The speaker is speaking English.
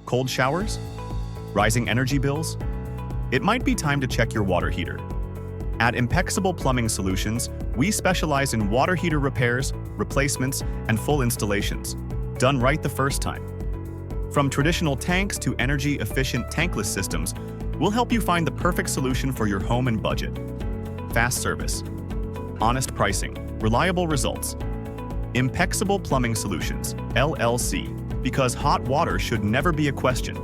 Cold showers? Rising energy bills? It might be time to check your water heater. At Impexable Plumbing Solutions, we specialize in water heater repairs, replacements, and full installations, done right the first time. From traditional tanks to energy-efficient tankless systems, we'll help you find the perfect solution for your home and budget. Fast service, honest pricing, reliable results. Impexable Plumbing Solutions, LLC, because hot water should never be a question.